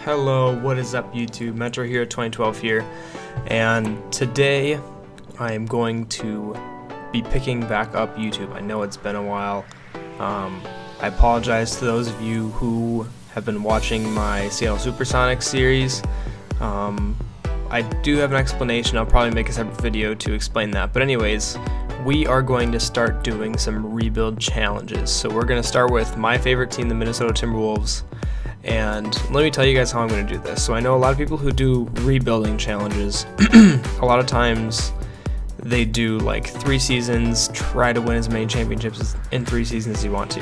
Hello, what is up YouTube? Metro here, 2012 here, and today I am going to be picking back up YouTube. I know it's been a while. I apologize to those of you who have been watching my Seattle Supersonics series. I do have an explanation. I'll probably make a separate video to explain that, but anyways, we are going to start doing some rebuild challenges. So we're going to start with my favorite team, the Minnesota Timberwolves. And let me tell you guys how I'm going to do this. So I know a lot of people who do rebuilding challenges, a lot of times they do like 3 seasons, try to win as many championships in 3 seasons as you want to.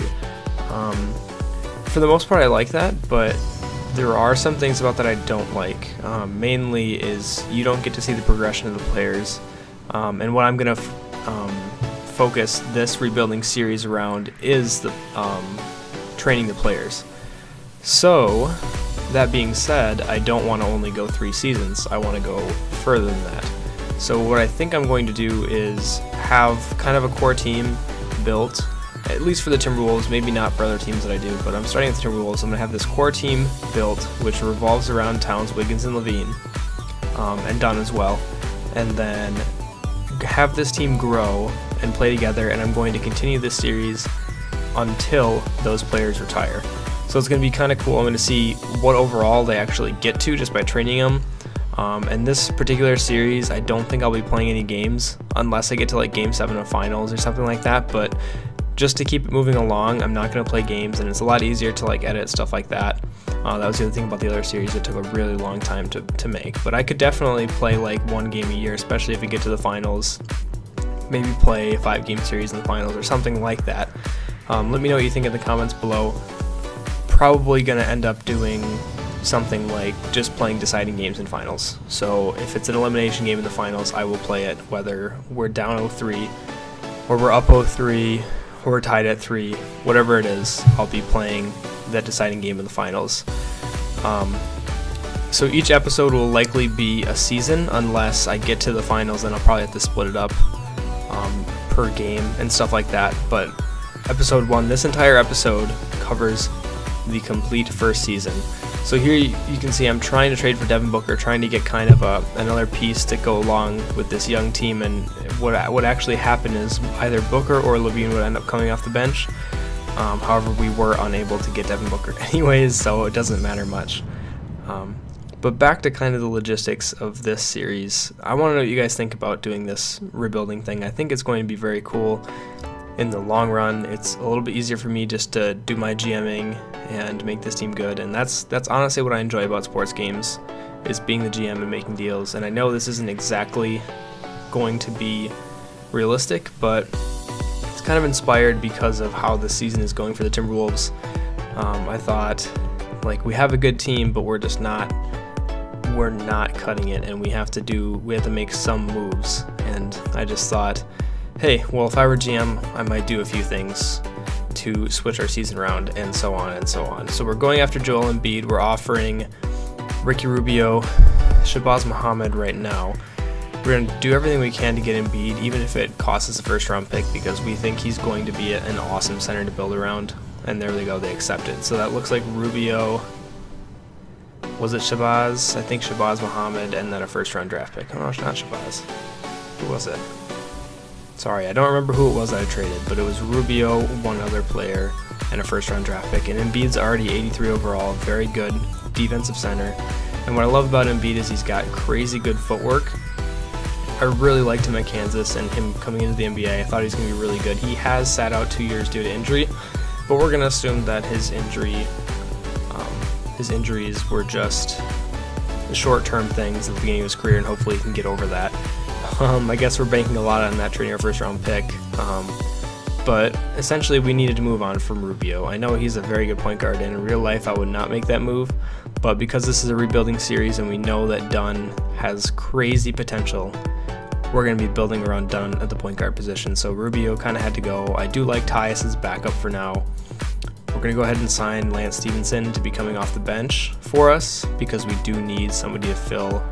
For the most part I like that, but there are some things about that I don't like. Mainly is you don't get to see the progression of the players. And what I'm going to focus this rebuilding series around is the training the players. So, that being said, I don't want to only go 3 seasons, I want to go further than that. So what I think I'm going to do is have kind of a core team built, at least for the Timberwolves, maybe not for other teams that I do, but I'm starting with the Timberwolves. I'm going to have this core team built, which revolves around Towns, Wiggins, and Levine, and Dunn as well, and then have this team grow and play together, and I'm going to continue this series until those players retire. So it's going to be kind of cool. I'm going to see what overall they actually get to just by training them. And this particular series, I don't think I'll be playing any games unless I get to like Game 7 of Finals or something like that. But just to keep it moving along, I'm not going to play games, and it's a lot easier to like edit stuff like that. That was the other thing about the other series. It took a really long time to make. But I could definitely play like 1 game a year, especially if we get to the finals. Maybe play a 5-game series in the finals or something like that. Let me know what you think in the comments below. Probably going to end up doing something like just playing deciding games in finals. So if it's an elimination game in the finals, I will play it whether we're down 0-3 or we're up 0-3 or we're tied at 3, whatever it is, I'll be playing that deciding game in the finals. So each episode will likely be a season unless I get to the finals, then I'll probably have to split it up per game and stuff like that. But episode 1, this entire episode covers the complete first season. So here you can see I'm trying to trade for Devin Booker, trying to get kind of another piece to go along with this young team, and what actually happened is either Booker or Levine would end up coming off the bench. However, we were unable to get Devin Booker anyways, so it doesn't matter much. But back to kind of the logistics of this series, I want to know what you guys think about doing this rebuilding thing. I think it's going to be very cool. In the long run, it's a little bit easier for me just to do my GMing and make this team good, and that's honestly what I enjoy about sports games, is being the GM and making deals. And I know this isn't exactly going to be realistic, but it's kind of inspired because of how the season is going for the Timberwolves. I thought, like, we have a good team, but we're not cutting it, and we have to make some moves. And I just thought, hey, well, if I were GM, I might do a few things to switch our season around, and so on and so on. So we're going after Joel Embiid. We're offering Ricky Rubio, Shabazz Muhammad right now. We're going to do everything we can to get Embiid, even if it costs us a first-round pick, because we think he's going to be an awesome center to build around. And there they go, they accepted. So that looks like Rubio. Was it Shabazz? I think Shabazz Muhammad, and then a first-round draft pick. Oh, no, it's not Shabazz. Who was it? Sorry, I don't remember who it was that I traded, but it was Rubio, one other player, and a first-round draft pick. And Embiid's already 83 overall, very good defensive center. And what I love about Embiid is he's got crazy good footwork. I really liked him at Kansas, and him coming into the NBA, I thought he was going to be really good. He has sat out 2 years due to injury, but we're going to assume that his injuries were just short-term things at the beginning of his career, and hopefully he can get over that. I guess we're banking a lot on that trading our first round pick, but essentially we needed to move on from Rubio. I know he's a very good point guard, and in real life I would not make that move, but because this is a rebuilding series and we know that Dunn has crazy potential, we're going to be building around Dunn at the point guard position. So Rubio kind of had to go. I do like Tyus as backup for now. We're going to go ahead and sign Lance Stevenson to be coming off the bench for us, because we do need somebody to fill,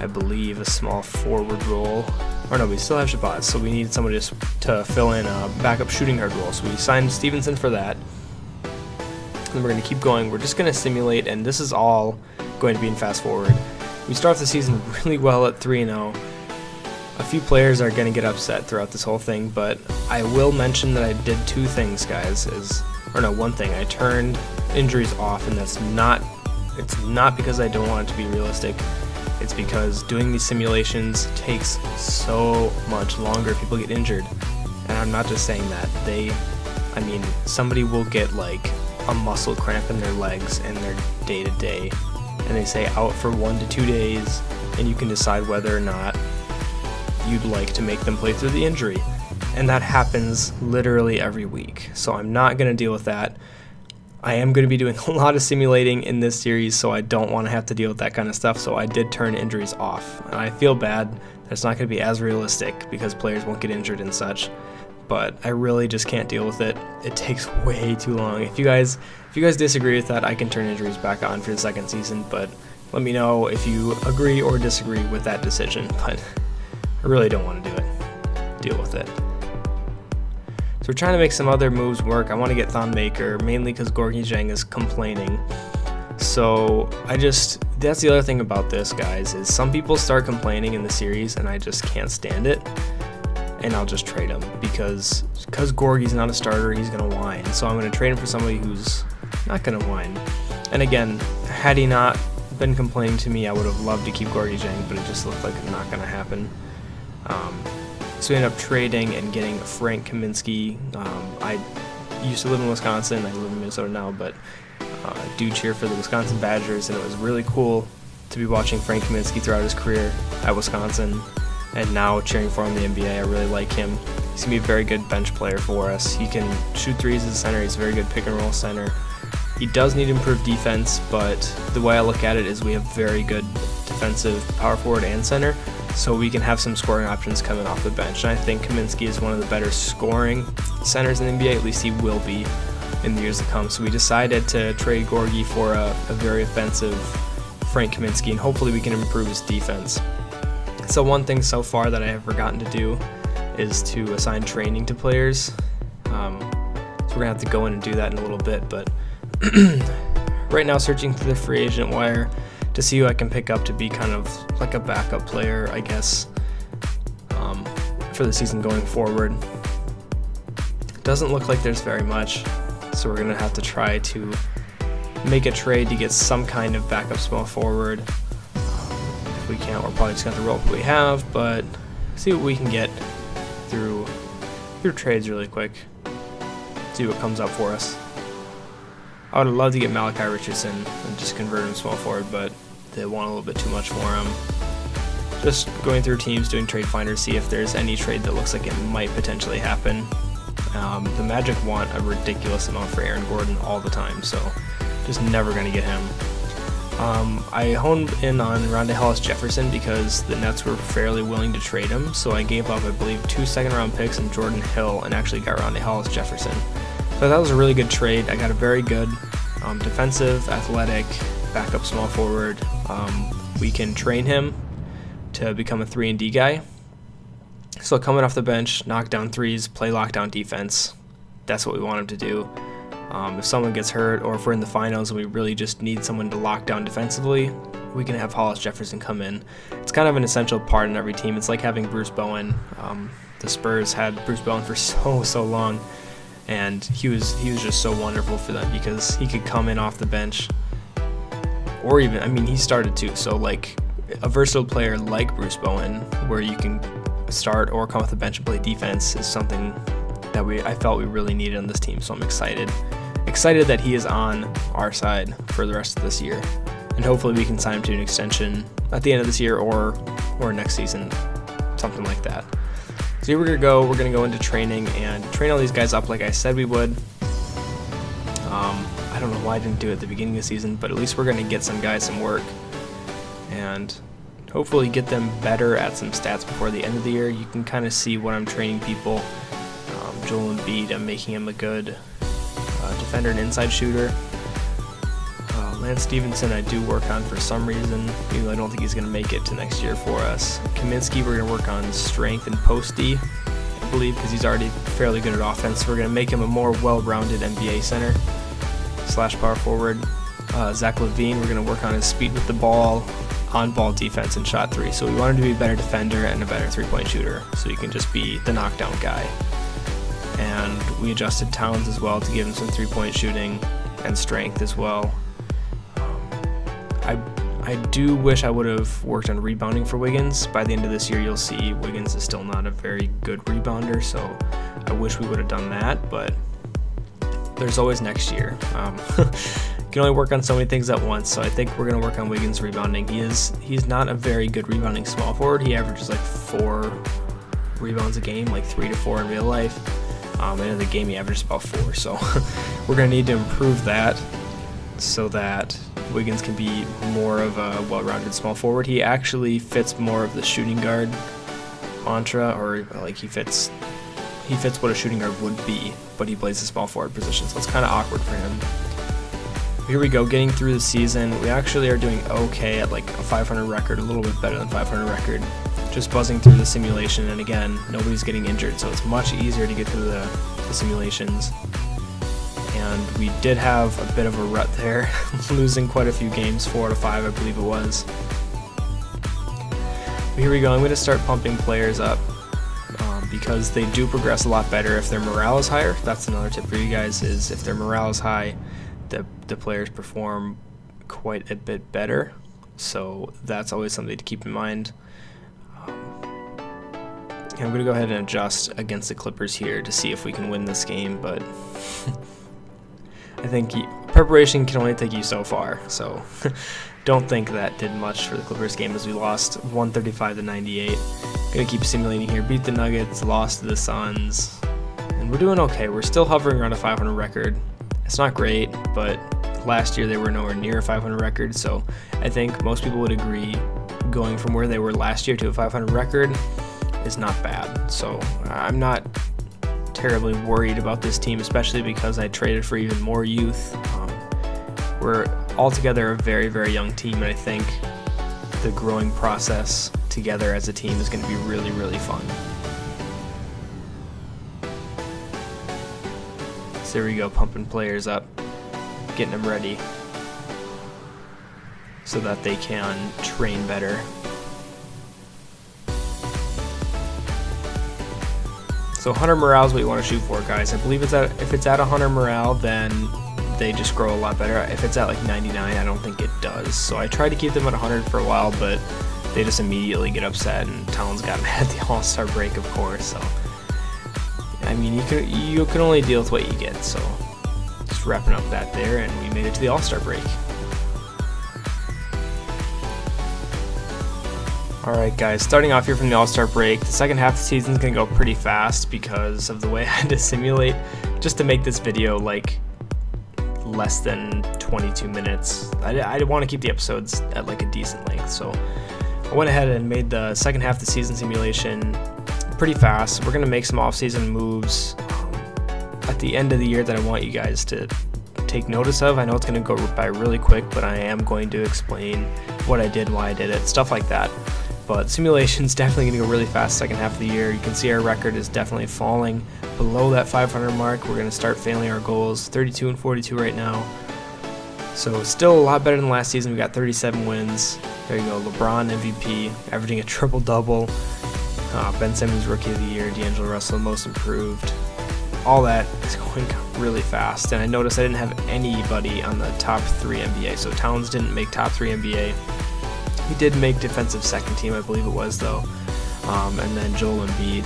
I believe, a small forward role. Or no, we still have Shabazz, so we need somebody to fill in a backup shooting guard role. So we signed Stevenson for that. And we're going to keep going. We're just going to simulate, and this is all going to be in fast forward. We start the season really well at 3-0. A few players are going to get upset throughout this whole thing, but I will mention that I did two things, guys. One thing. I turned injuries off, and it's not because I don't want it to be realistic. It's because doing these simulations takes so much longer. People get injured, and I'm not just saying that. Somebody will get like a muscle cramp in their legs in their day-to-day, and they say out for 1 to 2 days, and you can decide whether or not you'd like to make them play through the injury. And that happens literally every week. So I'm not going to deal with that. I am going to be doing a lot of simulating in this series, so I don't want to have to deal with that kind of stuff. So I did turn injuries off. And I feel bad that it's not going to be as realistic because players won't get injured and such. But I really just can't deal with it. It takes way too long. If you guys disagree with that, I can turn injuries back on for the second season. But let me know if you agree or disagree with that decision. But I really don't want to deal with it. So we're trying to make some other moves work. I want to get Thonmaker, mainly because Gorgie Zhang is complaining. So that's the other thing about this, guys, is some people start complaining in the series and I just can't stand it. And I'll just trade him because Gorgie's not a starter, he's going to whine. So I'm going to trade him for somebody who's not going to whine. And again, had he not been complaining to me, I would have loved to keep Gorgie Zhang, but it just looked like it's not going to happen. So we ended up trading and getting Frank Kaminsky. I used to live in Wisconsin. I live in Minnesota now, but I do cheer for the Wisconsin Badgers, and it was really cool to be watching Frank Kaminsky throughout his career at Wisconsin, and now cheering for him in the NBA. I really like him. He's going to be a very good bench player for us. He can shoot threes as a center. He's a very good pick-and-roll center. He does need improved defense, but the way I look at it is we have very good defensive power forward and center, so we can have some scoring options coming off the bench. And I think Kaminsky is one of the better scoring centers in the NBA, at least he will be in the years to come. So we decided to trade Gorgie for a very offensive Frank Kaminsky, and hopefully we can improve his defense. So one thing so far that I have forgotten to do is to assign training to players. So we're going to have to go in and do that in a little bit, but right now searching through the free agent wire to see who I can pick up to be kind of like a backup player, I guess, for the season going forward. Doesn't look like there's very much, so we're going to have to try to make a trade to get some kind of backup small forward. If we can't, we're probably just going to have to roll what we have, but see what we can get through trades really quick. See what comes up for us. I would have loved to get Malachi Richardson and just convert him small forward, but they want a little bit too much for him. Just going through teams, doing trade finders, see if there's any trade that looks like it might potentially happen. The Magic want a ridiculous amount for Aaron Gordon all the time, so just never going to get him. I honed in on Rondae Hollis-Jefferson because the Nets were fairly willing to trade him, so I gave up, I believe, 2 second-round picks and Jordan Hill and actually got Rondae Hollis-Jefferson. So that was a really good trade. I got a very good defensive, athletic, backup small forward. We can train him to become a 3-and-D guy. So coming off the bench, knock down threes, play lockdown defense. That's what we want him to do. If someone gets hurt or if we're in the finals and we really just need someone to lock down defensively, we can have Hollis-Jefferson come in. It's kind of an essential part in every team. It's like having Bruce Bowen. The Spurs had Bruce Bowen for so long. And he was just so wonderful for them because he could come in off the bench, or even, he started too. So like a versatile player like Bruce Bowen, where you can start or come off the bench and play defense, is something that I felt we really needed on this team. So I'm excited that he is on our side for the rest of this year, and hopefully we can sign him to an extension at the end of this year or next season, something like that. So here we're going to go into training and train all these guys up like I said we would. I don't know why I didn't do it at the beginning of the season, but at least we're going to get some guys some work and hopefully get them better at some stats before the end of the year. You can kind of see what I'm training people. Joel Embiid, I'm making him a good defender and inside shooter. Lance Stevenson I do work on for some reason, even though I don't think he's going to make it to next year for us. Kaminsky we're going to work on strength and post D, I believe, because he's already fairly good at offense. We're going to make him a more well-rounded NBA center / power forward. Zach LaVine, we're going to work on his speed with the ball, on-ball defense, and shot three. So we want him to be a better defender and a better three-point shooter, so he can just be the knockdown guy. And we adjusted Towns as well to give him some three-point shooting and strength as well. I do wish I would have worked on rebounding for Wiggins. By the end of this year, you'll see Wiggins is still not a very good rebounder, so I wish we would have done that, but there's always next year. You can only work on so many things at once, so I think we're going to work on Wiggins' rebounding. He's not a very good rebounding small forward. He averages like 4 rebounds a game, like 3 to 4 in real life. And in the game, he averages about 4, so we're going to need to improve that so that Wiggins can be more of a well-rounded small forward. He actually fits more of the shooting guard mantra, or like he fits what a shooting guard would be, but he plays the small forward position, so it's kind of awkward for him. Here we go, getting through the season. We actually are doing okay at like a 500 record, a little bit better than 500 record. Just buzzing through the simulation, and again, nobody's getting injured, so it's much easier to get through the simulations. And we did have a bit of a rut there, losing quite a few games, 4 out of 5 I believe it was. But here we go, I'm going to start pumping players up because they do progress a lot better if their morale is higher. That's another tip for you guys, is if their morale is high, the players perform quite a bit better. So that's always something to keep in mind. I'm going to go ahead and adjust against the Clippers here to see if we can win this game, but I think preparation can only take you so far, so don't think that did much for the Clippers game, as we lost 135-98. Gonna keep simulating here, beat the Nuggets, lost to the Suns, and we're doing okay. We're still hovering around a 500 record. It's not great, but last year they were nowhere near a 500 record, so I think most people would agree going from where they were last year to a 500 record is not bad. So I'm not terribly worried about this team, especially because I traded for even more youth. We're altogether a very, very young team, and I think the growing process together as a team is going to be really, really fun. So there we go, pumping players up, getting them ready so that they can train better. So 100 morale is what you want to shoot for, guys. I believe if it's at 100 morale, then they just grow a lot better. If it's at like 99, I don't think it does. So I tried to keep them at 100 for a while, but they just immediately get upset, and Towns got mad at the All-Star break, of course. So I mean, you can only deal with what you get. So just wrapping up that there, and we made it to the All-Star break. Alright guys, starting off here from the All-Star break, the second half of the season is going to go pretty fast because of the way I had to simulate, just to make this video like less than 22 minutes. I want to keep the episodes at like a decent length, so I went ahead and made the second half of the season simulation pretty fast. We're going to make some off-season moves at the end of the year that I want you guys to take notice of. I know it's going to go by really quick, but I am going to explain what I did, why I did it, stuff like that. But simulation's definitely going to go really fast second half of the year. You can see our record is definitely falling below that 500 mark. We're going to start failing our goals. 32 and 42 right now. So still a lot better than last season. We got 37 wins. There you go. LeBron MVP, averaging a triple-double. Ben Simmons Rookie of the Year. D'Angelo Russell Most Improved. All that is going really fast. And I noticed I didn't have anybody on the top 3 NBA. So Towns didn't make top 3 NBA. He did make defensive second team, I believe it was, though. And then Joel Embiid,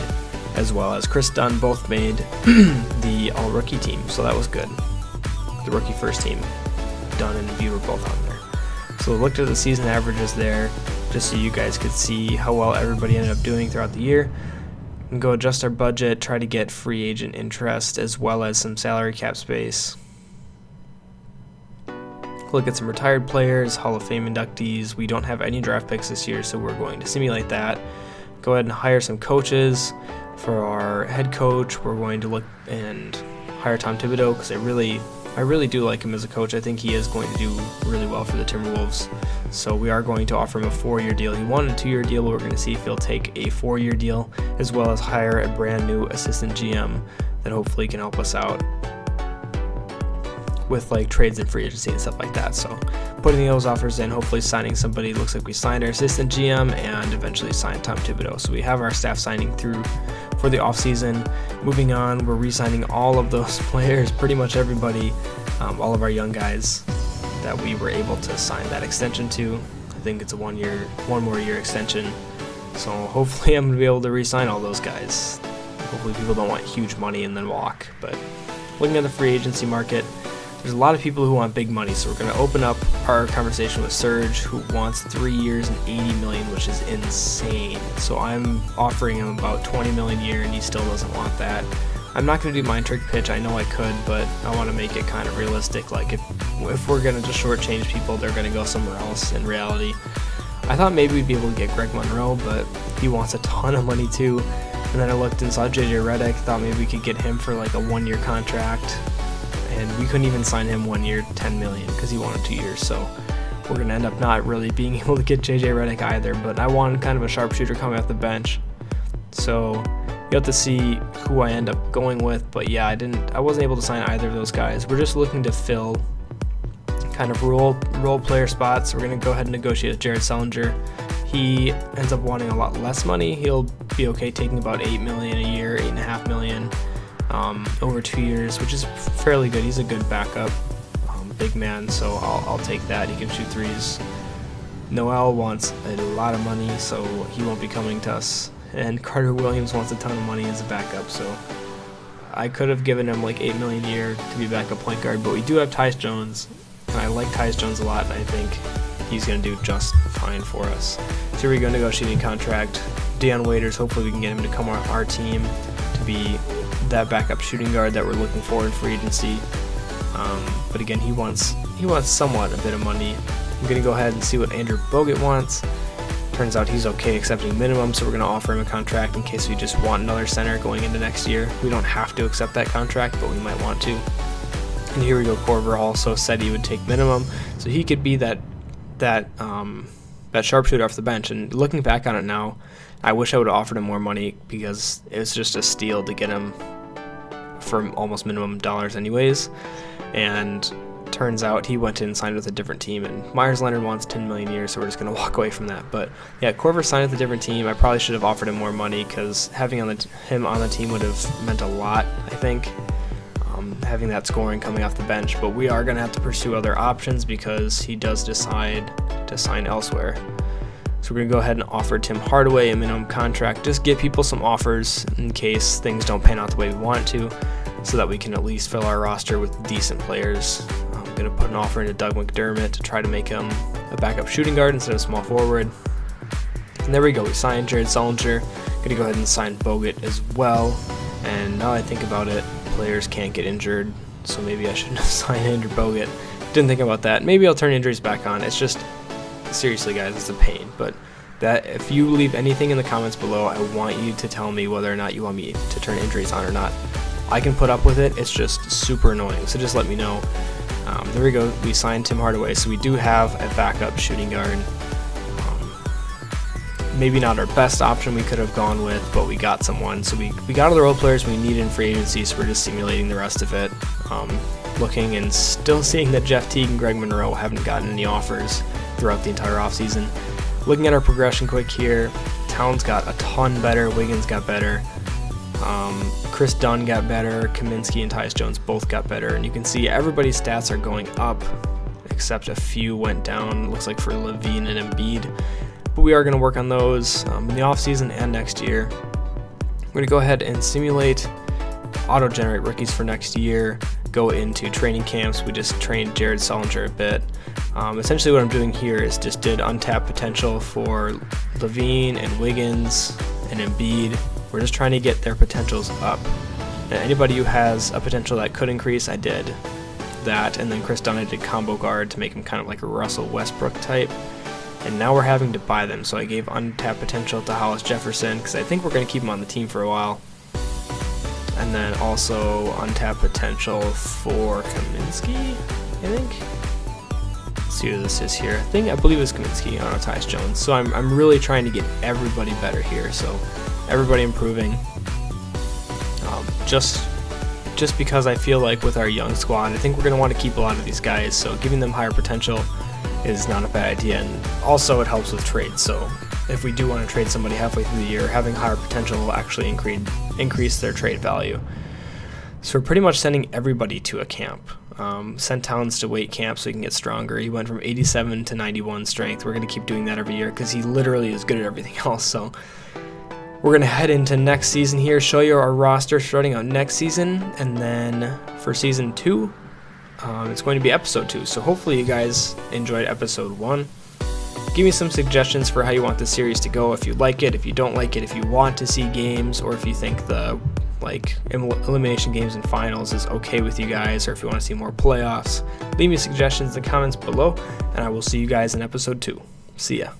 as well as Chris Dunn, both made the all-rookie team, so that was good. The rookie first team, Dunn and Embiid were both on there. So looked at the season averages there, just so you guys could see how well everybody ended up doing throughout the year. And go adjust our budget, try to get free agent interest, as well as some salary cap space. Look at some retired players, Hall of Fame inductees. We don't have any draft picks this year, so we're going to simulate that. Go ahead and hire some coaches. For our head coach, we're going to look and hire Tom Thibodeau, because I really do like him as a coach. I think he is going to do really well for the Timberwolves. So we are going to offer him a 4-year deal. He wanted a 2-year deal, but we're going to see if he'll take a 4-year deal, as well as hire a brand new assistant GM that hopefully can help us out. with like trades and free agency and stuff like that. So putting those offers in, hopefully signing somebody. Looks like we signed our assistant GM and eventually signed Tom Thibodeau. So we have our staff signing through for the offseason. Moving on, we're re-signing all of those players, pretty much everybody, all of our young guys that we were able to sign that extension to. I think it's a one more year extension. So hopefully I'm going to be able to re-sign all those guys. Hopefully people don't want huge money and then walk. But looking at the free agency market, there's a lot of people who want big money. So we're going to open up our conversation with Serge, who wants 3 years and $80 million, which is insane. So I'm offering him about $20 million a year, and he still doesn't want that. I'm not going to do mind trick pitch. I know I could, but I want to make it kind of realistic. Like if we're going to just shortchange people, they're going to go somewhere else in reality. I thought maybe we'd be able to get Greg Monroe, but he wants a ton of money too. And then I looked and saw JJ Redick, thought maybe we could get him for like a 1-year contract. And we couldn't even sign him 1 year, $10 million, because he wanted 2 years. So we're going to end up not really being able to get JJ Redick either. But I wanted kind of a sharpshooter coming off the bench. So you have to see who I end up going with. But yeah, I wasn't able to sign either of those guys. We're just looking to fill kind of role player spots. We're going to go ahead and negotiate with Jared Challange. He ends up wanting a lot less money. He'll be okay taking about $8 million a year, $8.5 million over 2 years, which is fairly good. He's a good backup big man, so I'll take that. He can shoot threes. Noel wants a lot of money, so he won't be coming to us. And Carter Williams wants a ton of money as a backup, so I could have given him like $8 million a year to be backup point guard, but we do have Tyus Jones, and I like Tyus Jones a lot, and I think he's going to do just fine for us. So here we go, negotiating contract. Deion Waiters, hopefully we can get him to come on our team to be that backup shooting guard that we're looking for in free agency. But again, he wants somewhat a bit of money. I'm going to go ahead and see what Andrew Bogut wants. Turns out he's okay accepting minimum, so we're going to offer him a contract in case we just want another center going into next year. We don't have to accept that contract, but we might want to. And here we go, Korver also said he would take minimum, so he could be that sharpshooter off the bench. And looking back on it now, I wish I would have offered him more money, because it was just a steal to get him for almost minimum dollars anyways. And turns out he went in and signed with a different team, and Myers Leonard wants $10 million a year, so we're just going to walk away from that. But yeah, Korver signed with a different team. I probably should have offered him more money, because having him on the team would have meant a lot, I think, having that scoring coming off the bench. But we are going to have to pursue other options, because he does decide to sign elsewhere. So we're going to go ahead and offer Tim Hardaway a minimum contract. Just give people some offers in case things don't pan out the way we want it to, so that we can at least fill our roster with decent players. I'm going to put an offer into Doug McDermott to try to make him a backup shooting guard instead of small forward. And there we go. We signed Jared Sullinger. Going to go ahead and sign Bogut as well. And now I think about it, players can't get injured, so maybe I shouldn't have signed Andrew Bogut. Didn't think about that. Maybe I'll turn injuries back on. It's just, seriously guys, it's a pain. But that, if you leave anything in the comments below, I want you to tell me whether or not you want me to turn injuries on or not. I can put up with it. It's just super annoying, so just let me know. There we go. We signed Tim Hardaway, so we do have a backup shooting guard. Maybe not our best option we could have gone with, but we got someone. So we got all the role players we needed in free agency, so we're just simulating the rest of it. Looking and still seeing that Jeff Teague and Greg Monroe haven't gotten any offers throughout the entire offseason. Looking at our progression quick here, Towns got a ton better, Wiggins got better. Chris Dunn got better, Kaminsky and Tyus Jones both got better, and you can see everybody's stats are going up, except a few went down, looks like for Levine and Embiid, but we are going to work on those in the offseason and next year. We're going to go ahead and simulate, auto-generate rookies for next year, go into training camps. We just trained Jared Sullinger a bit. Essentially what I'm doing here is just did untapped potential for Levine and Wiggins and Embiid. We're just trying to get their potentials up. And anybody who has a potential that could increase, I did that. And then Chris Dunn, I did combo guard to make him kind of like a Russell Westbrook type. And now we're having to buy them. So I gave untapped potential to Hollis Jefferson, because I think we're going to keep him on the team for a while. And then also untapped potential for Kaminsky, I think. Let's see who this is here. I believe it's Kaminsky on Tyus Jones. So I'm really trying to get everybody better here. So everybody improving. Just just because I feel like with our young squad, I think we're going to want to keep a lot of these guys, so giving them higher potential is not a bad idea, and also it helps with trades. So if we do want to trade somebody halfway through the year, having higher potential will actually increase their trade value. So we're pretty much sending everybody to a camp. Sent Towns to weight camp so he can get stronger. He went from 87 to 91 strength. We're going to keep doing that every year because he literally is good at everything else. So we're going to head into next season here, show you our roster starting out next season, and then for season 2, it's going to be episode 2. So hopefully you guys enjoyed episode 1. Give me some suggestions for how you want the series to go, if you like it, if you don't like it, if you want to see games, or if you think the elimination games and finals is okay with you guys, or if you want to see more playoffs. Leave me suggestions in the comments below, and I will see you guys in episode 2. See ya.